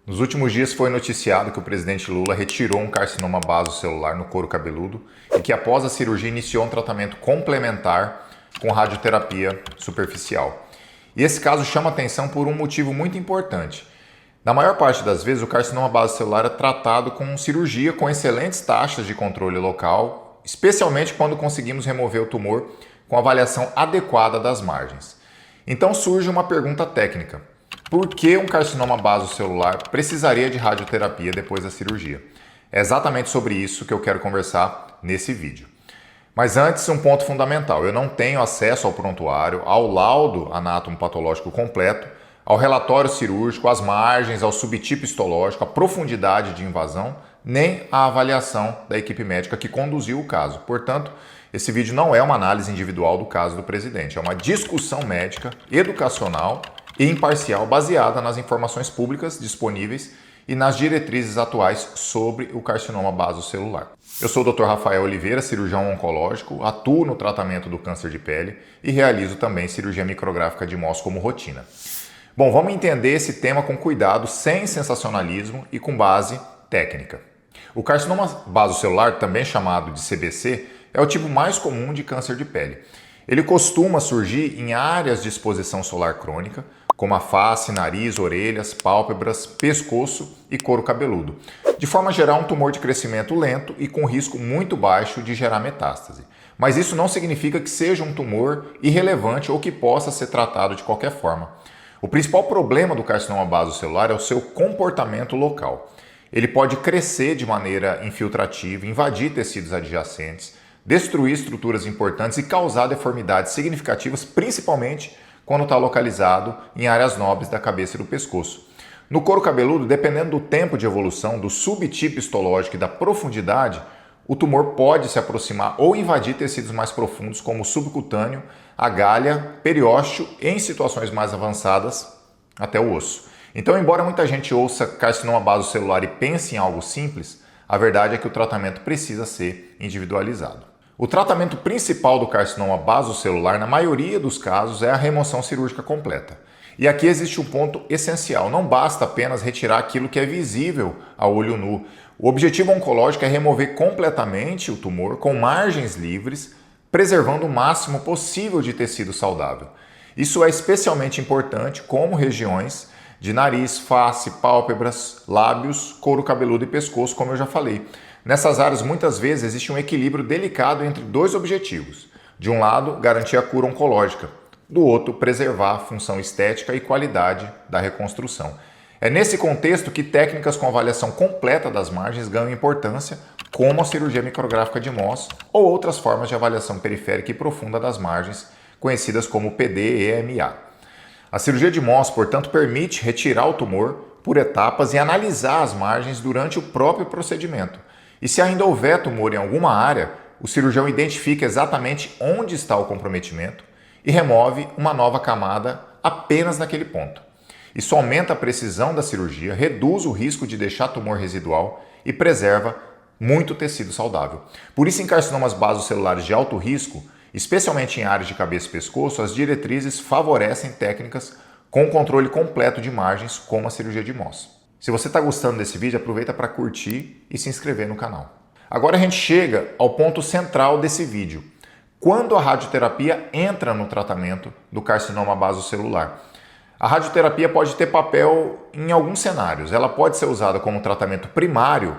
Nos últimos dias foi noticiado que o presidente Lula retirou um carcinoma basocelular no couro cabeludo e que após a cirurgia iniciou um tratamento complementar com radioterapia superficial. E esse caso chama atenção por um motivo muito importante. Na maior parte das vezes, o carcinoma basocelular é tratado com cirurgia com excelentes taxas de controle local, especialmente quando conseguimos remover o tumor com avaliação adequada das margens. Então surge uma pergunta técnica. Por que um carcinoma basocelular precisaria de radioterapia depois da cirurgia? É exatamente sobre isso que eu quero conversar nesse vídeo. Mas antes, um ponto fundamental. Eu não tenho acesso ao prontuário, ao laudo anátomo-patológico completo, ao relatório cirúrgico, às margens, ao subtipo histológico, à profundidade de invasão, nem à avaliação da equipe médica que conduziu o caso. Portanto, esse vídeo não é uma análise individual do caso do presidente, é uma discussão médica, educacional e imparcial baseada nas informações públicas disponíveis e nas diretrizes atuais sobre o carcinoma basocelular. Eu sou o Dr. Rafael Oliveira, cirurgião oncológico, atuo no tratamento do câncer de pele e realizo também cirurgia micrográfica de MOS como rotina. Bom, vamos entender esse tema com cuidado, sem sensacionalismo e com base técnica. O carcinoma basocelular, também chamado de CBC, é o tipo mais comum de câncer de pele. Ele costuma surgir em áreas de exposição solar crônica, como a face, nariz, orelhas, pálpebras, pescoço e couro cabeludo. De forma geral, um tumor de crescimento lento e com risco muito baixo de gerar metástase. Mas isso não significa que seja um tumor irrelevante ou que possa ser tratado de qualquer forma. O principal problema do carcinoma basocelular é o seu comportamento local. Ele pode crescer de maneira infiltrativa, invadir tecidos adjacentes, destruir estruturas importantes e causar deformidades significativas, principalmente quando está localizado em áreas nobres da cabeça e do pescoço. No couro cabeludo, dependendo do tempo de evolução, do subtipo histológico e da profundidade, o tumor pode se aproximar ou invadir tecidos mais profundos, como o subcutâneo, a galha, periósteo e, em situações mais avançadas, até o osso. Então, embora muita gente ouça carcinoma basocelular e pense em algo simples, a verdade é que o tratamento precisa ser individualizado. O tratamento principal do carcinoma basocelular, na maioria dos casos, é a remoção cirúrgica completa. E aqui existe um ponto essencial. Não basta apenas retirar aquilo que é visível a olho nu. O objetivo oncológico é remover completamente o tumor com margens livres, preservando o máximo possível de tecido saudável. Isso é especialmente importante como regiões de nariz, face, pálpebras, lábios, couro cabeludo e pescoço, como eu já falei. Nessas áreas, muitas vezes, existe um equilíbrio delicado entre dois objetivos. De um lado, garantir a cura oncológica. Do outro, preservar a função estética e qualidade da reconstrução. É nesse contexto que técnicas com avaliação completa das margens ganham importância, como a cirurgia micrográfica de MOS ou outras formas de avaliação periférica e profunda das margens, conhecidas como PD-EMA. A cirurgia de MOS, portanto, permite retirar o tumor por etapas e analisar as margens durante o próprio procedimento. E se ainda houver tumor em alguma área, o cirurgião identifica exatamente onde está o comprometimento e remove uma nova camada apenas naquele ponto. Isso aumenta a precisão da cirurgia, reduz o risco de deixar tumor residual e preserva muito tecido saudável. Por isso, em carcinomas basocelulares de alto risco, especialmente em áreas de cabeça e pescoço, as diretrizes favorecem técnicas com controle completo de margens, como a cirurgia de MOS. Se você está gostando desse vídeo, aproveita para curtir e se inscrever no canal. Agora a gente chega ao ponto central desse vídeo. Quando a radioterapia entra no tratamento do carcinoma basocelular? A radioterapia pode ter papel em alguns cenários. Ela pode ser usada como tratamento primário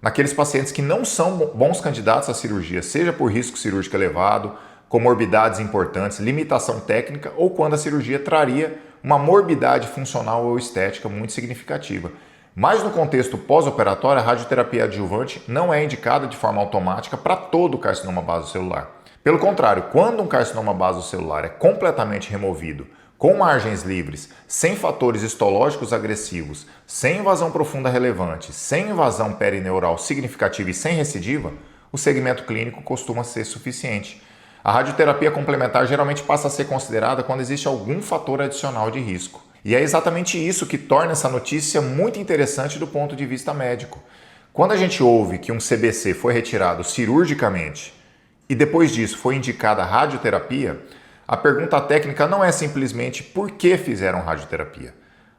naqueles pacientes que não são bons candidatos à cirurgia, seja por risco cirúrgico elevado, comorbidades importantes, limitação técnica ou quando a cirurgia traria uma morbidade funcional ou estética muito significativa. Mas no contexto pós-operatório, a radioterapia adjuvante não é indicada de forma automática para todo o carcinoma basocelular. Pelo contrário, quando um carcinoma basocelular é completamente removido, com margens livres, sem fatores histológicos agressivos, sem invasão profunda relevante, sem invasão perineural significativa e sem recidiva, o segmento clínico costuma ser suficiente. A radioterapia complementar geralmente passa a ser considerada quando existe algum fator adicional de risco. E é exatamente isso que torna essa notícia muito interessante do ponto de vista médico. Quando a gente ouve que um CBC foi retirado cirurgicamente e depois disso foi indicada a radioterapia, a pergunta técnica não é simplesmente por que fizeram radioterapia.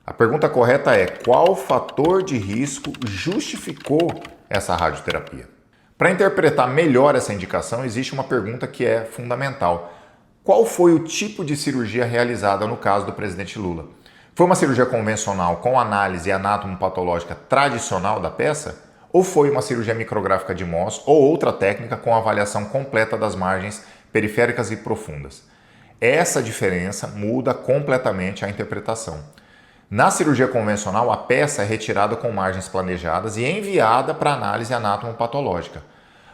A pergunta correta é: qual fator de risco justificou essa radioterapia? Para interpretar melhor essa indicação, existe uma pergunta que é fundamental. Qual foi o tipo de cirurgia realizada no caso do presidente Lula? Foi uma cirurgia convencional com análise anatomopatológica tradicional da peça? Ou foi uma cirurgia micrográfica de Mohs ou outra técnica com avaliação completa das margens periféricas e profundas? Essa diferença muda completamente a interpretação. Na cirurgia convencional, a peça é retirada com margens planejadas e enviada para análise anatomopatológica.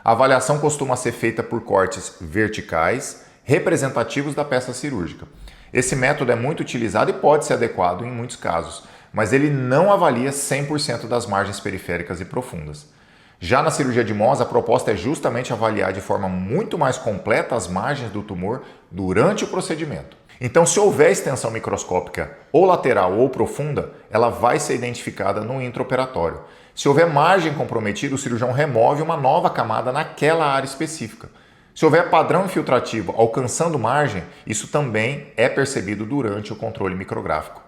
A avaliação costuma ser feita por cortes verticais, representativos da peça cirúrgica. Esse método é muito utilizado e pode ser adequado em muitos casos, mas ele não avalia 100% das margens periféricas e profundas. Já na cirurgia de Mohs, a proposta é justamente avaliar de forma muito mais completa as margens do tumor durante o procedimento. Então, se houver extensão microscópica ou lateral ou profunda, ela vai ser identificada no intraoperatório. Se houver margem comprometida, o cirurgião remove uma nova camada naquela área específica. Se houver padrão infiltrativo alcançando margem, isso também é percebido durante o controle micrográfico.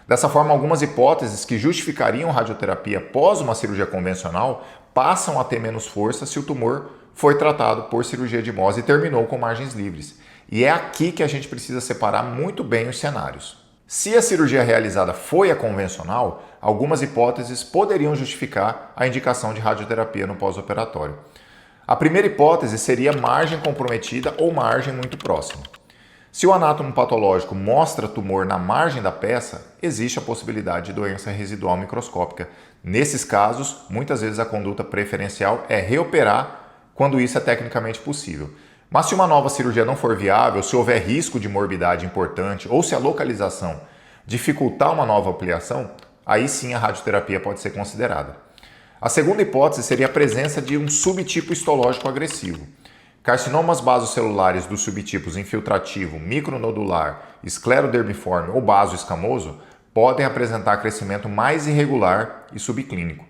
Dessa forma, algumas hipóteses que justificariam radioterapia após uma cirurgia convencional passam a ter menos força se o tumor foi tratado por cirurgia de Mohs e terminou com margens livres. E é aqui que a gente precisa separar muito bem os cenários. Se a cirurgia realizada foi a convencional, algumas hipóteses poderiam justificar a indicação de radioterapia no pós-operatório. A primeira hipótese seria margem comprometida ou margem muito próxima. Se o anátomo patológico mostra tumor na margem da peça, existe a possibilidade de doença residual microscópica. Nesses casos, muitas vezes a conduta preferencial é reoperar quando isso é tecnicamente possível. Mas se uma nova cirurgia não for viável, se houver risco de morbidade importante ou se a localização dificultar uma nova ampliação, aí sim a radioterapia pode ser considerada. A segunda hipótese seria a presença de um subtipo histológico agressivo. Carcinomas basocelulares dos subtipos infiltrativo, micronodular, esclerodermiforme ou basoescamoso podem apresentar crescimento mais irregular e subclínico.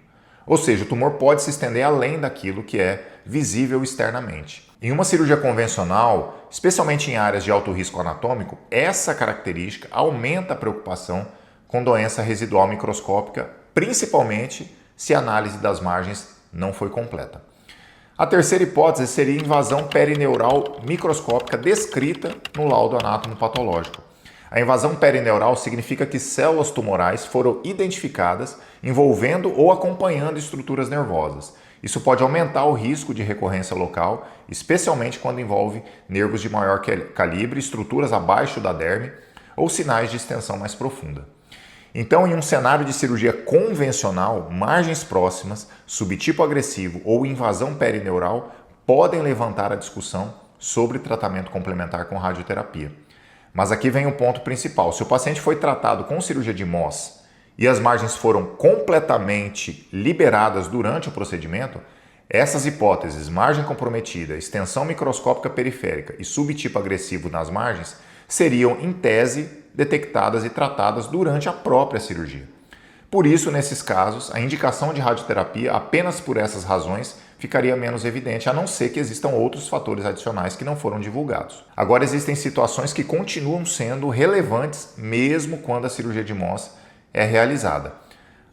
Ou seja, o tumor pode se estender além daquilo que é visível externamente. Em uma cirurgia convencional, especialmente em áreas de alto risco anatômico, essa característica aumenta a preocupação com doença residual microscópica, principalmente se a análise das margens não foi completa. A terceira hipótese seria invasão perineural microscópica descrita no laudo anatomopatológico. A invasão perineural significa que células tumorais foram identificadas envolvendo ou acompanhando estruturas nervosas. Isso pode aumentar o risco de recorrência local, especialmente quando envolve nervos de maior calibre, estruturas abaixo da derme ou sinais de extensão mais profunda. Então, em um cenário de cirurgia convencional, margens próximas, subtipo agressivo ou invasão perineural podem levantar a discussão sobre tratamento complementar com radioterapia. Mas aqui vem o ponto principal. Se o paciente foi tratado com cirurgia de Mohs e as margens foram completamente liberadas durante o procedimento, essas hipóteses, margem comprometida, extensão microscópica periférica e subtipo agressivo nas margens, seriam, em tese, detectadas e tratadas durante a própria cirurgia. Por isso, nesses casos, a indicação de radioterapia apenas por essas razões ficaria menos evidente, a não ser que existam outros fatores adicionais que não foram divulgados. Agora, existem situações que continuam sendo relevantes mesmo quando a cirurgia de Mohs é realizada.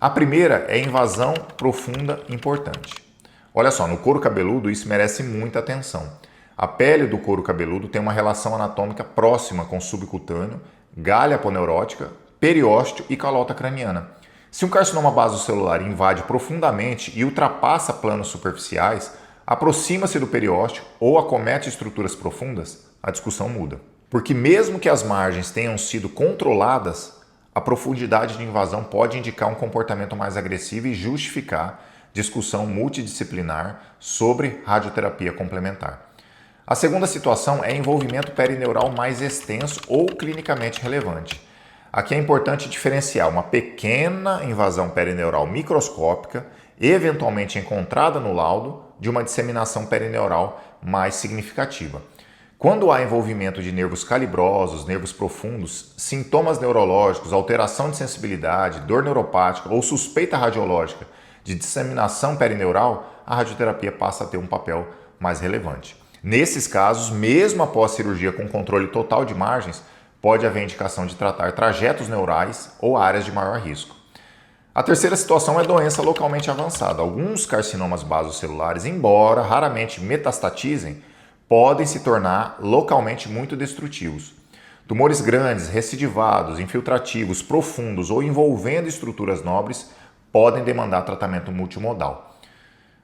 A primeira é a invasão profunda importante. Olha só, no couro cabeludo isso merece muita atenção. A pele do couro cabeludo tem uma relação anatômica próxima com o subcutâneo, galha aponeurótica, periósteo e calota craniana. Se um carcinoma basocelular invade profundamente e ultrapassa planos superficiais, aproxima-se do periósteo ou acomete estruturas profundas, a discussão muda. Porque mesmo que as margens tenham sido controladas, a profundidade de invasão pode indicar um comportamento mais agressivo e justificar discussão multidisciplinar sobre radioterapia complementar. A segunda situação é envolvimento perineural mais extenso ou clinicamente relevante. Aqui é importante diferenciar uma pequena invasão perineural microscópica, eventualmente encontrada no laudo, de uma disseminação perineural mais significativa. Quando há envolvimento de nervos calibrosos, nervos profundos, sintomas neurológicos, alteração de sensibilidade, dor neuropática ou suspeita radiológica de disseminação perineural, a radioterapia passa a ter um papel mais relevante. Nesses casos, mesmo após cirurgia com controle total de margens, pode haver indicação de tratar trajetos neurais ou áreas de maior risco. A terceira situação é doença localmente avançada. Alguns carcinomas basocelulares, embora raramente metastatizem, podem se tornar localmente muito destrutivos. Tumores grandes, recidivados, infiltrativos, profundos ou envolvendo estruturas nobres podem demandar tratamento multimodal.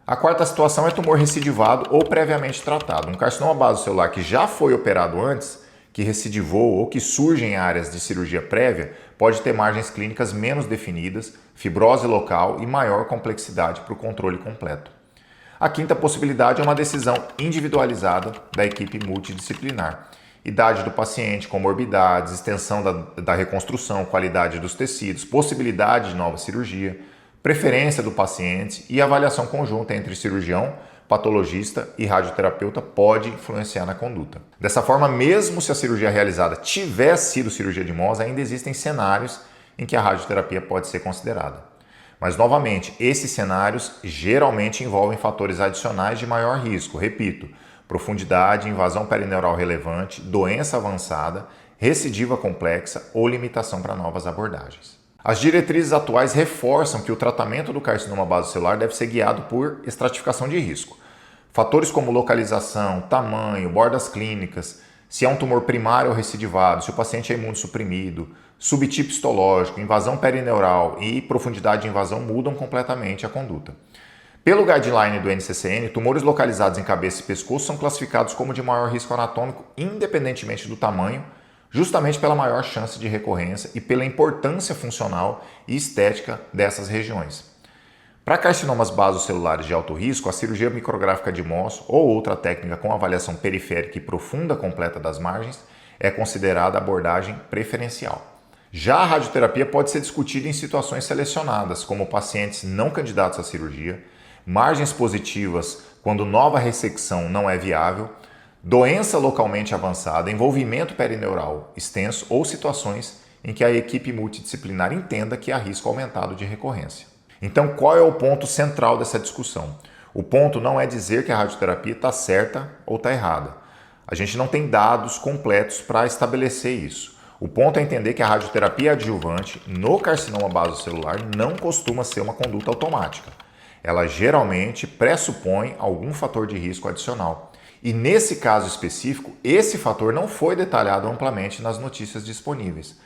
A quarta situação é tumor recidivado ou previamente tratado. Um carcinoma basocelular que já foi operado antes, que recidivou ou que surge em áreas de cirurgia prévia, pode ter margens clínicas menos definidas, fibrose local e maior complexidade para o controle completo. A quinta possibilidade é uma decisão individualizada da equipe multidisciplinar. Idade do paciente, comorbidades, extensão da reconstrução, qualidade dos tecidos, possibilidade de nova cirurgia, preferência do paciente e avaliação conjunta entre cirurgião, patologista e radioterapeuta pode influenciar na conduta. Dessa forma, mesmo se a cirurgia realizada tiver sido cirurgia de Mohs, ainda existem cenários em que a radioterapia pode ser considerada. Mas, novamente, esses cenários geralmente envolvem fatores adicionais de maior risco. Repito, profundidade, invasão perineural relevante, doença avançada, recidiva complexa ou limitação para novas abordagens. As diretrizes atuais reforçam que o tratamento do carcinoma basocelular deve ser guiado por estratificação de risco. Fatores como localização, tamanho, bordas clínicas, se é um tumor primário ou recidivado, se o paciente é imunossuprimido, subtipo histológico, invasão perineural e profundidade de invasão mudam completamente a conduta. Pelo guideline do NCCN, tumores localizados em cabeça e pescoço são classificados como de maior risco anatômico, independentemente do tamanho, justamente pela maior chance de recorrência e pela importância funcional e estética dessas regiões. Para carcinomas basocelulares de alto risco, a cirurgia micrográfica de Mohs ou outra técnica com avaliação periférica e profunda completa das margens é considerada abordagem preferencial. Já a radioterapia pode ser discutida em situações selecionadas, como pacientes não candidatos à cirurgia, margens positivas quando nova ressecção não é viável, doença localmente avançada, envolvimento perineural extenso ou situações em que a equipe multidisciplinar entenda que há risco aumentado de recorrência. Então, qual é o ponto central dessa discussão? O ponto não é dizer que a radioterapia está certa ou está errada. A gente não tem dados completos para estabelecer isso. O ponto é entender que a radioterapia adjuvante no carcinoma basocelular não costuma ser uma conduta automática. Ela geralmente pressupõe algum fator de risco adicional. E nesse caso específico, esse fator não foi detalhado amplamente nas notícias disponíveis.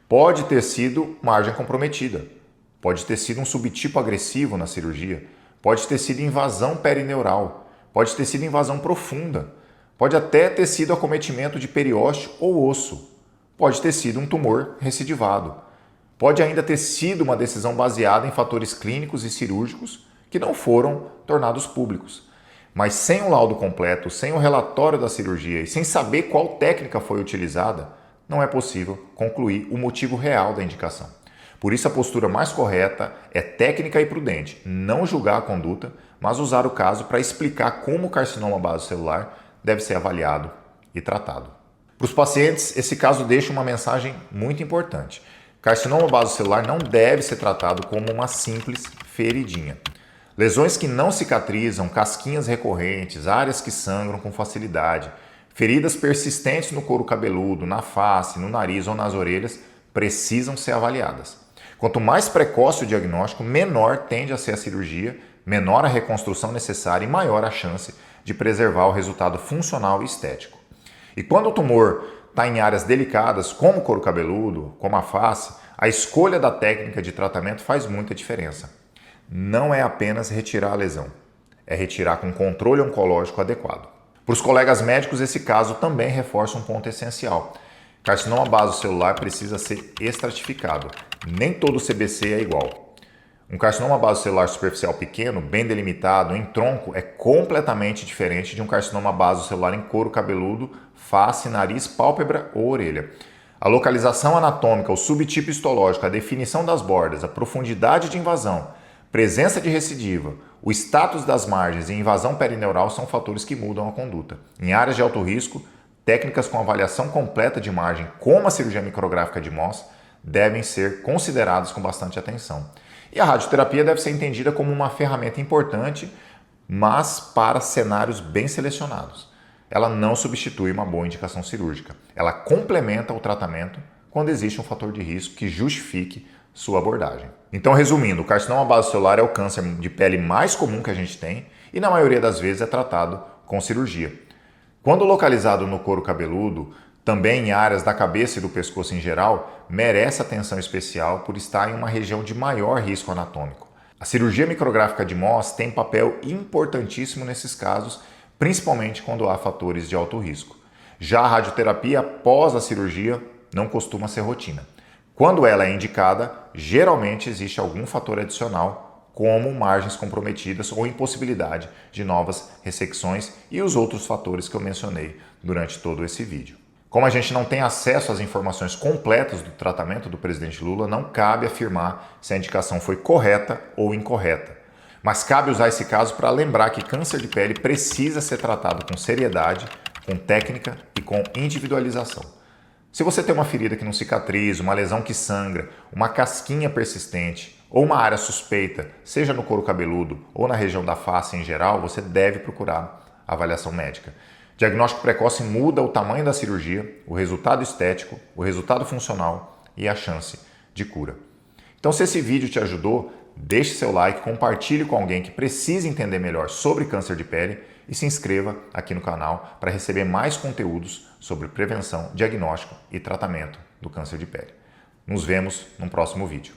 Pode ter sido margem comprometida, pode ter sido um subtipo agressivo na cirurgia, pode ter sido invasão perineural, pode ter sido invasão profunda, pode até ter sido acometimento de periósteo ou osso, pode ter sido um tumor recidivado, pode ainda ter sido uma decisão baseada em fatores clínicos e cirúrgicos que não foram tornados públicos. Mas sem o laudo completo, sem o relatório da cirurgia e sem saber qual técnica foi utilizada, não é possível concluir o motivo real da indicação. Por isso a postura mais correta é técnica e prudente, não julgar a conduta, mas usar o caso para explicar como o carcinoma basocelular deve ser avaliado e tratado. Para os pacientes, esse caso deixa uma mensagem muito importante. Carcinoma basocelular não deve ser tratado como uma simples feridinha. Lesões que não cicatrizam, casquinhas recorrentes, áreas que sangram com facilidade, feridas persistentes no couro cabeludo, na face, no nariz ou nas orelhas precisam ser avaliadas. Quanto mais precoce o diagnóstico, menor tende a ser a cirurgia, menor a reconstrução necessária e maior a chance de preservar o resultado funcional e estético. E quando o tumor está em áreas delicadas, como o couro cabeludo, como a face, a escolha da técnica de tratamento faz muita diferença. Não é apenas retirar a lesão, é retirar com controle oncológico adequado. Para os colegas médicos, esse caso também reforça um ponto essencial. Carcinoma basocelular precisa ser estratificado. Nem todo CBC é igual. Um carcinoma basocelular superficial pequeno, bem delimitado, em tronco, é completamente diferente de um carcinoma basocelular em couro cabeludo, face, nariz, pálpebra ou orelha. A localização anatômica, o subtipo histológico, a definição das bordas, a profundidade de invasão, presença de recidiva, o status das margens e invasão perineural são fatores que mudam a conduta. Em áreas de alto risco, técnicas com avaliação completa de margem, como a cirurgia micrográfica de Mohs, devem ser consideradas com bastante atenção. E a radioterapia deve ser entendida como uma ferramenta importante, mas para cenários bem selecionados. ela não substitui uma boa indicação cirúrgica. Ela complementa o tratamento quando existe um fator de risco que justifique sua abordagem. Então, resumindo, o carcinoma basocelular é o câncer de pele mais comum que a gente tem e na maioria das vezes é tratado com cirurgia. Quando localizado no couro cabeludo, também em áreas da cabeça e do pescoço em geral, merece atenção especial por estar em uma região de maior risco anatômico. A cirurgia micrográfica de Mohs tem papel importantíssimo nesses casos, principalmente quando há fatores de alto risco. Já a radioterapia após a cirurgia não costuma ser rotina. Quando ela é indicada, geralmente existe algum fator adicional, como margens comprometidas ou impossibilidade de novas ressecções e os outros fatores que eu mencionei durante todo esse vídeo. Como a gente não tem acesso às informações completas do tratamento do presidente Lula, não cabe afirmar se a indicação foi correta ou incorreta. Mas cabe usar esse caso para lembrar que câncer de pele precisa ser tratado com seriedade, com técnica e com individualização. Se você tem uma ferida que não cicatriza, uma lesão que sangra, uma casquinha persistente ou uma área suspeita, seja no couro cabeludo ou na região da face em geral, você deve procurar avaliação médica. Diagnóstico precoce muda o tamanho da cirurgia, o resultado estético, o resultado funcional e a chance de cura. Então, se esse vídeo te ajudou, deixe seu like, compartilhe com alguém que precisa entender melhor sobre câncer de pele e se inscreva aqui no canal para receber mais conteúdos sobre prevenção, diagnóstico e tratamento do câncer de pele. Nos vemos no próximo vídeo.